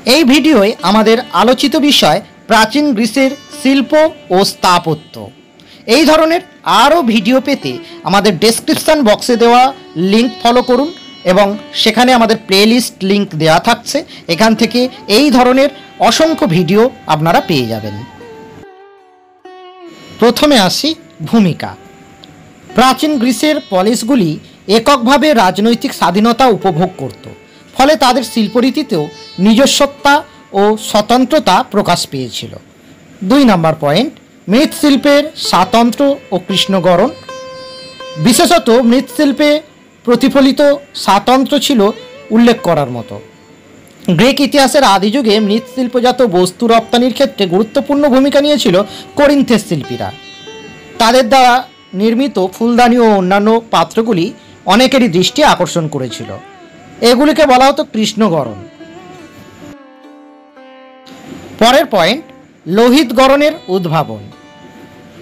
এই ভিডিওয় আমাদের আলোচিত বিষয় প্রাচীন গ্রিসের শিল্প ও স্থাপত্য। এই ধরনের আরও ভিডিও পেতে আমাদের ডেসক্রিপশন বক্সে দেওয়া লিঙ্ক ফলো করুন এবং সেখানে আমাদের প্লেলিস্ট লিঙ্ক দেওয়া থাকছে। এখান থেকে এই ধরনের অসংখ্য ভিডিও আপনারা পেয়ে যাবেন। প্রথমে আসি ভূমিকা। প্রাচীন গ্রিসের পলিসগুলি এককভাবে রাজনৈতিক স্বাধীনতা উপভোগ করত, ফলে তাদের শিল্পরীতিতেও নিজস্বতা ও স্বতন্ত্রতা প্রকাশ পেয়েছিল। 2 নম্বর পয়েন্ট, মৃৎশিল্পের স্বাতন্ত্র্য ও কৃষ্ণগরণ। বিশেষত মৃৎশিল্পে প্রতিফলিত স্বাতন্ত্র্য ছিল উল্লেখ করার মতো। গ্রিক ইতিহাসের আদিযুগে মৃৎশিল্পজাত বস্তু রপ্তানির ক্ষেত্রে গুরুত্বপূর্ণ ভূমিকা নিয়েছিল করিন্থের শিল্পীরা। তাদের দ্বারা নির্মিত ফুলদানি ও অন্যান্য পাত্রগুলি অনেকেরই দৃষ্টি আকর্ষণ করেছিল। এগুলিকে বলা হতো কৃষ্ণগরণ। পরের পয়েন্ট, লোহিত গড়নের উদ্ভাবন।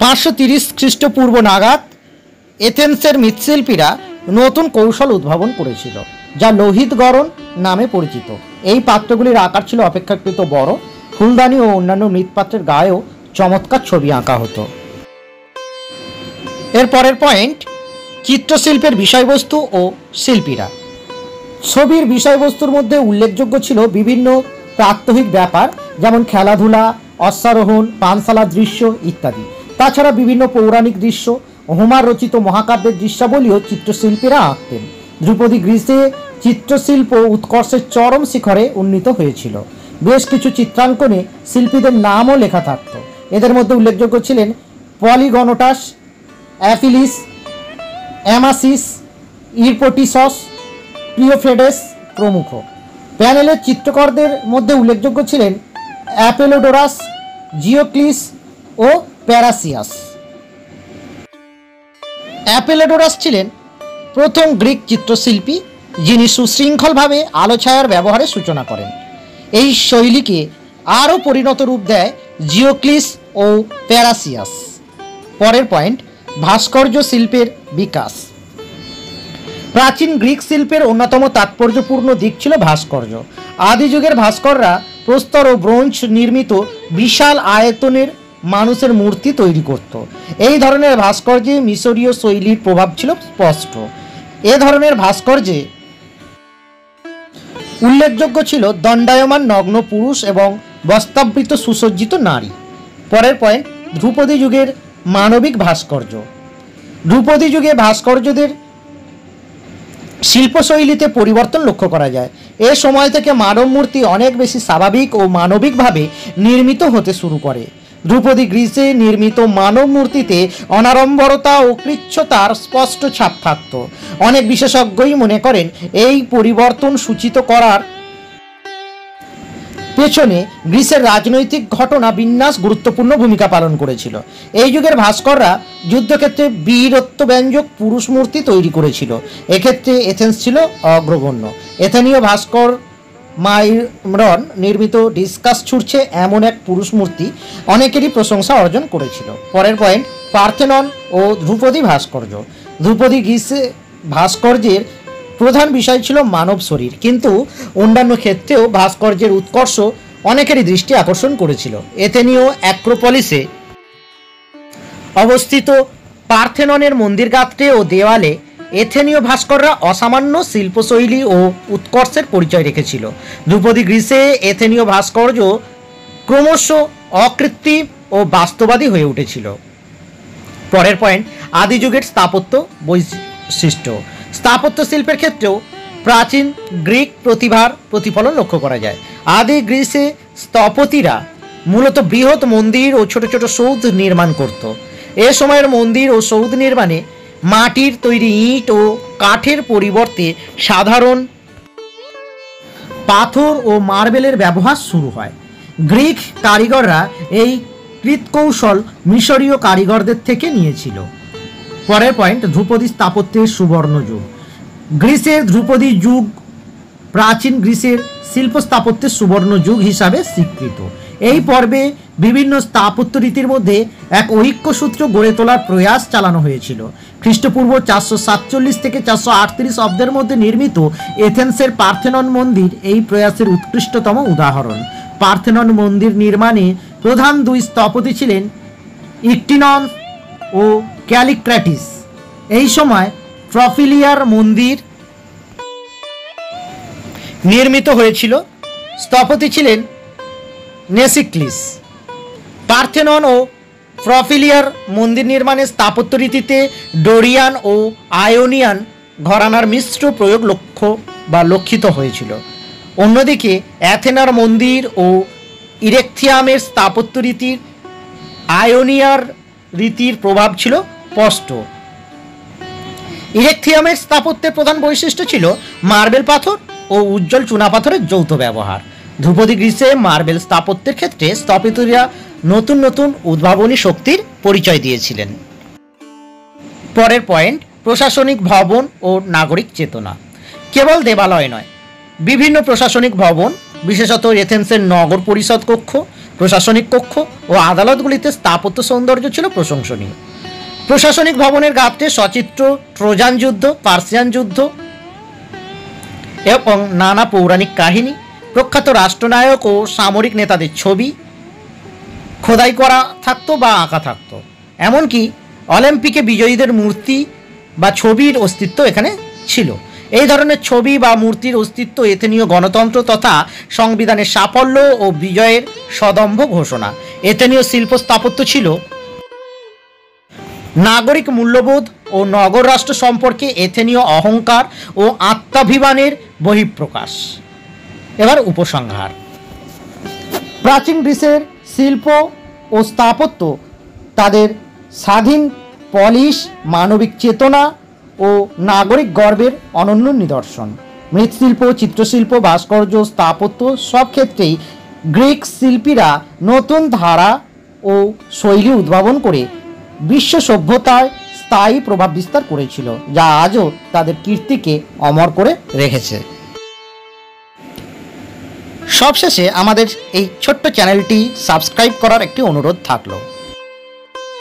530 খ্রিস্টপূর্ব নাগাদ এথেন্সের মৃৎশিল্পীরা নতুন কৌশল উদ্ভাবন করেছিল, যা লোহিত গড়ন নামে পরিচিত। এই পাত্রগুলির আকার ছিল অপেক্ষাকৃত বড়। ফুলদানি ও অন্যান্য মৃৎপাত্রের গায়েও চমৎকার ছবি আঁকা হতো। এর পরের পয়েন্ট, চিত্রশিল্পের বিষয়বস্তু ও শিল্পীরা। ছবির বিষয়বস্তুর মধ্যে উল্লেখযোগ্য ছিল বিভিন্ন প্রাত্যহিক ব্যাপার, যেমন খেলাধুলা, অশ্বারোহণ, পানশালার দৃশ্য ইত্যাদি। তাছাড়া বিভিন্ন পৌরাণিক দৃশ্য, হোমার রচিত মহাকাব্যের দৃশ্যাবলীও চিত্রশিল্পীরা আঁকতেন। ধ্রুপদী গ্রিসে চিত্রশিল্প উৎকর্ষের চরম শিখরে উন্নীত হয়েছিল। বেশ কিছু চিত্রাঙ্কনে শিল্পীদের নামও লেখা থাকত। এদের মধ্যে উল্লেখযোগ্য ছিলেন পলিগনোটাস, অ্যাফিলিস, অ্যামাসিস, ইরপোটিসস, প্রিওফ্রেডেস প্রমুখ। প্যানেলের চিত্রকরদের মধ্যে উল্লেখযোগ্য ছিলেন অ্যাপোলোডোরাস, জিওক্লিস ও প্যারাসিয়াস। অ্যাপোলোডোরাস ছিলেন প্রথম গ্রিক চিত্রশিল্পী, যিনি সুশৃঙ্খলভাবে আলো ছায়ার ব্যবহারের সূচনা করেন। এই শৈলীকে আরও পরিণত রূপ দেয় জিওক্লিস ও প্যারাসিয়াস। পরের পয়েন্ট, ভাস্কর্য শিল্পের বিকাশ। প্রাচীন গ্রিক শিল্পের অন্যতম তাৎপর্যপূর্ণ দিক ছিল ভাস্কর্য। আদিযুগের ভাস্কররা প্রস্তর ও ব্রোঞ্জ নির্মিত বিশাল আয়তনের মানুষের মূর্তি তৈরি করত। এই ধরনের ভাস্কর্যে মিশরীয় শৈলীর প্রভাব ছিল স্পষ্ট। এ ধরনের ভাস্কর্যে উল্লেখযোগ্য ছিল দণ্ডায়মান নগ্ন পুরুষ এবং বস্ত্রাবৃত সুসজ্জিত নারী। পরের পয়েন্ট, ধ্রুপদী যুগের মানবিক ভাস্কর্য। ধ্রুপদী যুগে ভাস্কর্যদের শিল্পশৈলীতে পরিবর্তন লক্ষ্য করা যায়। এ সময় থেকে মানব মূর্তি অনেক বেশি স্বাভাবিক ও মানবিকভাবে নির্মিত হতে শুরু করে। ধ্রুপদী গ্রিসে নির্মিত মানব মূর্তিতে অনাড়ম্বরতা ও কৃচ্ছতার স্পষ্ট ছাপ থাকত। অনেক বিশেষজ্ঞই মনে করেন এই পরিবর্তন সূচিত করার পেছনে গ্রিসের রাজনৈতিক ঘটনা বিন্যাস গুরুত্বপূর্ণ ভূমিকা পালন করেছিল। এই যুগের ভাস্কররা যুদ্ধক্ষেত্রে বীরত্বব্যঞ্জক পুরুষ মূর্তি তৈরি করেছিল। এক্ষেত্রে এথেন্স ছিল অগ্রগণ্য। এথেনীয় ভাস্কর মাইরন নির্মিত ডিসকাস ছুটছে এমন এক পুরুষ মূর্তি অনেকেরই প্রশংসা অর্জন করেছিল। পরের পয়েন্ট, পার্থেনন ও ধ্রুপদী ভাস্কর্য। ধ্রুপদী গ্রিসে ভাস্কর্যের প্রধান বিষয় ছিল মানব শরীর, কিন্তু অন্যান্য ক্ষেত্রেও ভাস্কর্যের উৎকর্ষ অনেকেরই দৃষ্টি আকর্ষণ করেছিল। এথেনীয় অ্যাক্রোপলিসে অবস্থিত পার্থেননের মন্দির গাত্রে ও দেওয়ালে এথেনীয় ভাস্কররা অসামান্য শিল্পশৈলী ও উৎকর্ষের পরিচয় রেখেছিল। ধ্রুপদী গ্রিসে এথেনীয় ভাস্কর্য ক্রমশ অকৃত্রিম ও বাস্তববাদী হয়ে উঠেছিল। পরের পয়েন্ট, আদিযুগের স্থাপত্য বৈশিষ্ট্য। স্থাপত্য শিল্পের ক্ষেত্রেও প্রাচীন গ্রিক প্রতিভার প্রতিফলন লক্ষ্য করা যায়। আদি গ্রিসে স্থপতিরা মূলত বৃহৎ মন্দির ও ছোট ছোট সৌধ নির্মাণ করত। এ সময়ের মন্দির ও সৌধ নির্মাণে মাটির তৈরি ইট ও কাঠের পরিবর্তে সাধারণ পাথর ও মার্বেলের ব্যবহার শুরু হয়। গ্রিক কারিগররা এই কৃৎকৌশল মিশরীয় কারিগরদের থেকে নিয়েছিল। পরের পয়েন্ট, ধ্রুপদী স্থাপত্যের সুবর্ণ যুগ। গ্রিসের ধ্রুপদী যুগ প্রাচীন গ্রিসের শিল্প স্থাপত্যের সুবর্ণ যুগ হিসাবে স্বীকৃত। এই পর্বে বিভিন্ন স্থাপত্য রীতির মধ্যে এক ঐক্যসূত্র গড়ে তোলার প্রয়াস চালানো হয়েছিল। খ্রিস্টপূর্ব 447 থেকে 438 অব্দের মধ্যে নির্মিত এথেন্সের পার্থেনন মন্দির এই প্রয়াসের উৎকৃষ্টতম উদাহরণ। পার্থেনন মন্দির নির্মাণে প্রধান দুই স্থপতি ছিলেন ইকটিনন ও ক্যালিক্র্যাটিস। এই সময় ট্রফিলিয়ার মন্দির নির্মিত হয়েছিল, স্থপতি ছিলেন নেসিক্লিস। পার্থেনন ও ট্রফিলিয়ার মন্দির নির্মাণে স্থাপত্য রীতিতে ডোরিয়ান ও আয়োনিয়ান ঘরানার মিশ্র প্রয়োগ লক্ষিত হয়েছিল। অন্যদিকে অ্যাথেনার মন্দির ও ইরেকথিয়ামের স্থাপত্য রীতির আয়োনিয়ার রীতির প্রভাব ছিল স্পষ্ট। ইরেকথিয়ামের স্থাপত্যের প্রধান বৈশিষ্ট্য ছিল মার্বেল পাথর ও উজ্জ্বল চুনাপাথরের যৌথ ব্যবহার। ধ্রুপদী গ্রিসে মার্বেল স্থাপত্যের ক্ষেত্রে স্থপতিরা নতুন নতুন উদ্ভাবনী শক্তির পরিচয় দিয়েছিলেন। পরের পয়েন্ট, প্রশাসনিক ভবন ও নাগরিক চেতনা। কেবল দেবালয় নয়, বিভিন্ন প্রশাসনিক ভবন, বিশেষত এথেন্সের নগর পরিষদ কক্ষ, প্রশাসনিক কক্ষ ও আদালতগুলিতে স্থাপত্য সৌন্দর্য ছিল প্রশংসনীয়। প্রশাসনিক ভবনের গাত্রে সচিত্র ট্রোজান যুদ্ধ, পার্সিয়ান যুদ্ধ এবং নানা পৌরাণিক কাহিনী, প্রখ্যাত রাষ্ট্রনায়ক ও সামরিক নেতাদের ছবি খোদাই করা থাকতো বা আঁকা থাকতো। এমনকি অলিম্পিকে বিজয়ীদের মূর্তি বা ছবির অস্তিত্ব এখানে ছিল। এই ধরনের ছবি বা মূর্তির অস্তিত্ব এথেনীয় গণতন্ত্র তথা সংবিধানের সাফল্য ও বিজয়ের সদম্ভ ঘোষণা। এথেনীয় শিল্প স্থাপত্য ছিল নাগরিক মূল্যবোধ ও নগর রাষ্ট্র সম্পর্কে এথেনীয় অহংকার ও আত্মাভিমানের বহিঃপ্রকাশ। এবার উপসংহার। প্রাচীন গ্রিসের শিল্প ও স্থাপত্য তাদের স্বাধীন পলিশ, মানবিক চেতনা ও নাগরিক গর্বের অনন্য নিদর্শন। মৃৎশিল্প, চিত্রশিল্প, ভাস্কর্য, স্থাপত্য সব ক্ষেত্রেই গ্রিক শিল্পীরা নতুন ধারা ও শৈলী উদ্ভাবন করে বিশ্ব সভ্যতায় স্থায়ী প্রভাব বিস্তার করেছিল, যা আজও তাদের কীর্তিকে অমর করে রেখেছে। সবশেষে আমাদের এই ছোট্ট চ্যানেলটি সাবস্ক্রাইব করার একটি অনুরোধ থাকলো।